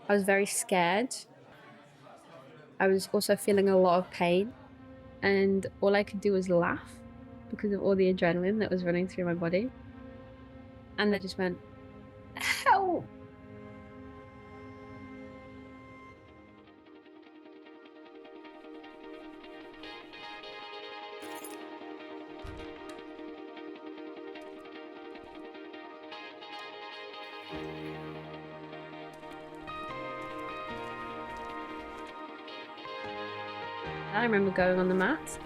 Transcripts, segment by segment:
I was very scared. I was also feeling a lot of pain, and all I could do was laugh because of all the adrenaline that was running through my body. And I just went, help! I remember going on the mat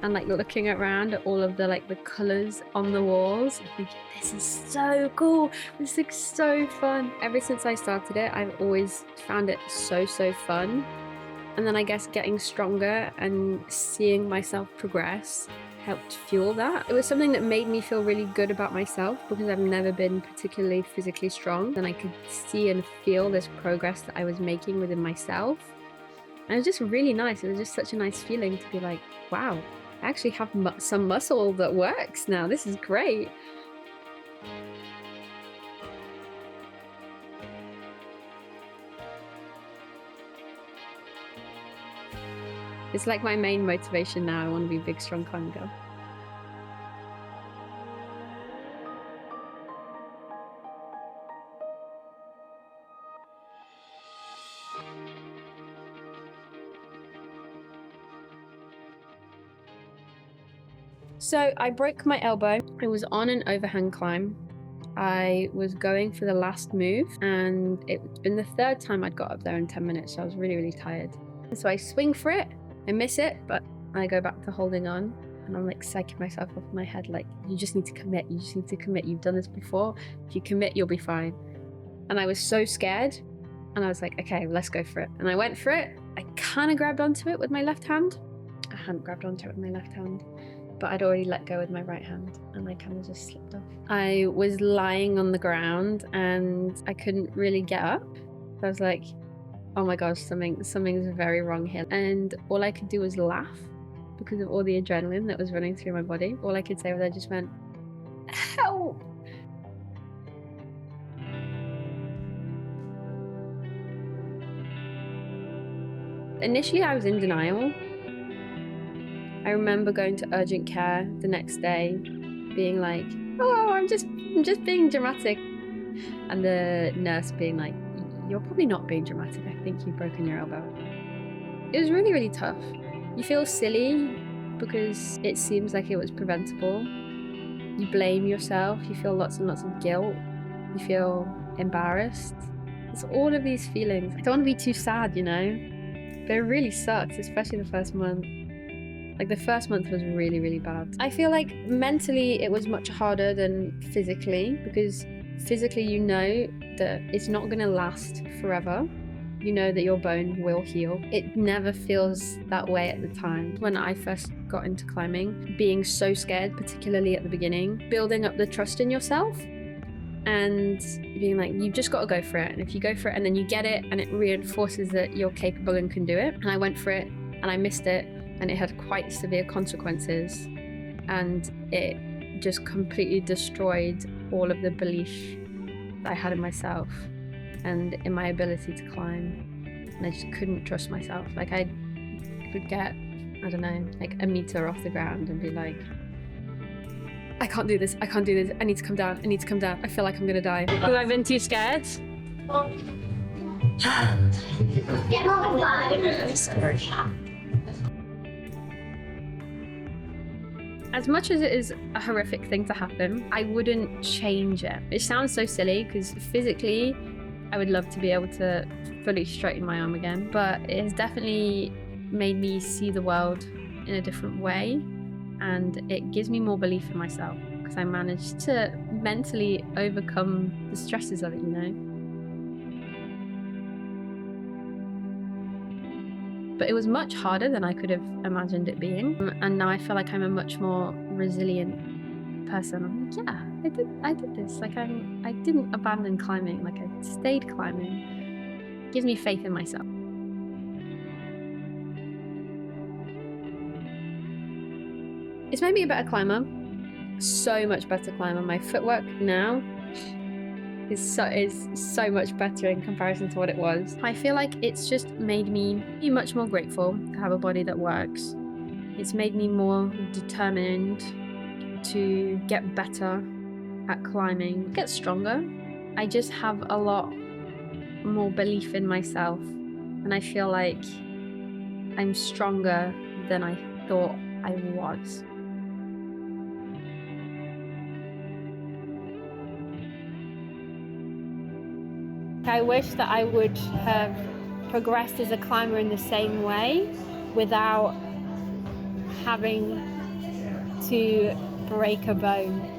and like looking around at all of the colors on the walls and thinking, this is so cool, this looks so fun. Ever since I started it, I've always found it so fun. And then I guess getting stronger and seeing myself progress helped fuel that. It was something that made me feel really good about myself because I've never been particularly physically strong, and I could see and feel this progress that I was making within myself. And it was just really nice. It was just such a nice feeling to be like, wow, I actually have some muscle that works now. This is great. It's like my main motivation now. I want to be a big, strong climb girl. So I broke my elbow. I was on an overhang climb. I was going for the last move, and it's been the third time I'd got up there in 10 minutes, so I was really tired. And so I swing for it, I miss it, but I go back to holding on, and I'm like psyching myself off in my head, like, you just need to commit, you just need to commit. You've done this before. If you commit, you'll be fine. And I was so scared, and I was like, okay, let's go for it. And I went for it. I kind of grabbed onto it with my left hand. I hadn't grabbed onto it with my left hand, but I'd already let go with my right hand, and I kind of just slipped off. I was lying on the ground and I couldn't really get up. I was like, oh my gosh, something's very wrong here. And all I could do was laugh because of all the adrenaline that was running through my body. All I could say was I just went, help! Initially, I was in denial. I remember going to urgent care the next day, being like, oh, I'm just being dramatic. And the nurse being like, you're probably not being dramatic. I think you've broken your elbow. It was really tough. You feel silly because it seems like it was preventable. You blame yourself. You feel lots and lots of guilt. You feel embarrassed. It's all of these feelings. I don't want to be too sad, you know, but it really sucks, especially the first month. Like the first month was really bad. I feel like mentally it was much harder than physically, because physically you know that it's not going to last forever. You know that your bone will heal. It never feels that way at the time. When I first got into climbing, being so scared, particularly at the beginning, building up the trust in yourself and being like, you've just got to go for it. And if you go for it and then you get it, and it reinforces that you're capable and can do it. And I went for it and I missed it, and it had quite severe consequences, and it just completely destroyed all of the belief that I had in myself and in my ability to climb. And I just couldn't trust myself. Like I could get, I don't know, like a meter off the ground and be like, I can't do this, I can't do this, I need to come down, I need to come down, I feel like I'm gonna die. Because I've been too scared. As much as it is a horrific thing to happen, I wouldn't change it. It sounds so silly because physically, I would love to be able to fully straighten my arm again, but it has definitely made me see the world in a different way, and it gives me more belief in myself because I managed to mentally overcome the stresses of it, you know? But it was much harder than I could have imagined it being. And now I feel like I'm a much more resilient person. I'm like, yeah, I did this. Like I didn't abandon climbing, like I stayed climbing. It gives me faith in myself. It's made me a better climber, so much better climber. My footwork now is so much better in comparison to what it was. I feel like it's just made me be much more grateful to have a body that works. It's made me more determined to get better at climbing, get stronger. I just have a lot more belief in myself, and I feel like I'm stronger than I thought I was. I wish that I would have progressed as a climber in the same way without having to break a bone.